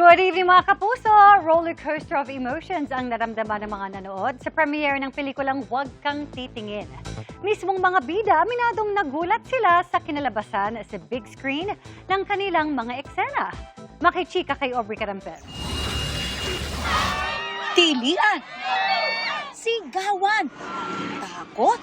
Good evening mga kapuso! Roller coaster of emotions ang naramdaman ng mga nanood sa premiere ng pelikulang Huwag Kang Titingin. Mismong mga bida, aminadong nagulat sila sa kinalabasan sa big screen ng kanilang mga eksena. Makichika kay Aubrey Carampel. Tilian, sigawan, takot,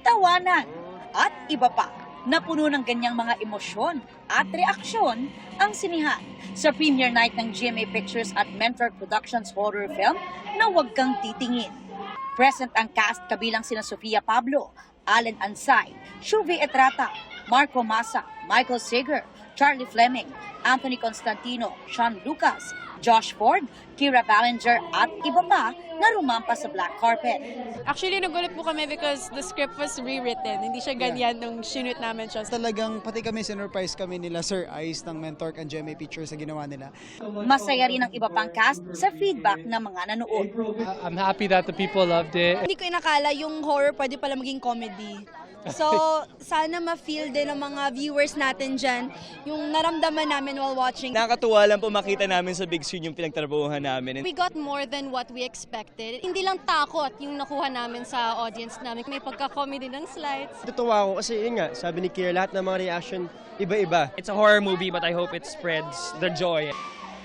tawanan, at iba pa. Napuno ng ganyang mga emosyon at reaksyon ang sinihan sa premiere night ng GMA Pictures at Mentor Productions horror film na Huwag Kang Titingin. Present ang cast kabilang sina Sofia Pablo, Allen Ansay, Shuvi Etrata, Marco Massa, Michael Sager, Charlie Fleming, Anthony Constantino, Sean Lucas, Josh Ford, Kira Ballinger at iba pa na rumampas sa black carpet. Actually, nagulat po kami because the script was rewritten. Hindi siya ganyan nung sinut namin siya. Talagang pati kami sinurprise kami nila Sir Ice ng Mentor and GMA Pictures sa ginawa nila. Masaya rin ang iba pang cast sa feedback ng mga nanood. I'm happy that the people loved it. Hindi ko inakala yung horror pwede pala maging comedy. So, sana ma-feel din ng mga viewers natin dyan yung naramdaman namin while watching. Nakakatuwa lang po makita namin sa big screen yung pinagtrabahuhan namin. We got more than what we expected. Hindi lang takot yung nakuha namin sa audience namin. May pagka-comedy ng slides. Natutuwa ako kasi yun nga, sabi ni Kira, lahat ng mga reaction iba-iba. It's a horror movie but I hope it spreads the joy.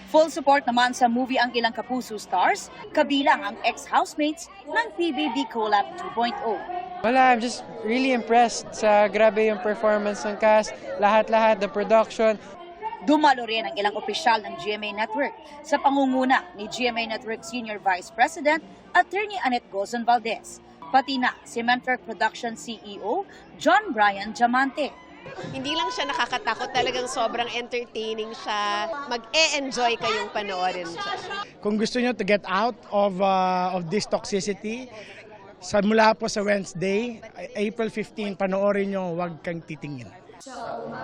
Full support naman sa movie ang ilang kapuso stars, kabilang ang ex-housemates ng PBB Collab 2.0. Wala, I'm just really impressed sa grabe yung performance ng cast, lahat-lahat, the production. Dumalo rin ang ilang opisyal ng GMA Network sa pangunguna ni GMA Network Senior Vice President Attorney Annette Gozon Valdez, pati na si Mentor Production CEO John Brian Diamante. Hindi lang siya nakakatakot, talagang sobrang entertaining siya. Mag-e-enjoy kayong panoorin siya. Kung gusto nyo to get out of this toxicity, mula po sa Wednesday, April 15, panoorin nyo Huwag Kang Titingin.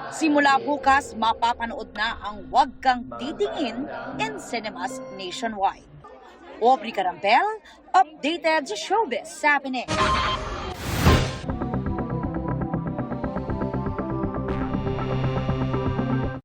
Simula bukas, mapapanood na ang Huwag Kang Titingin in cinemas nationwide. Aubrey Carampel, updated sa Showbiz Happening.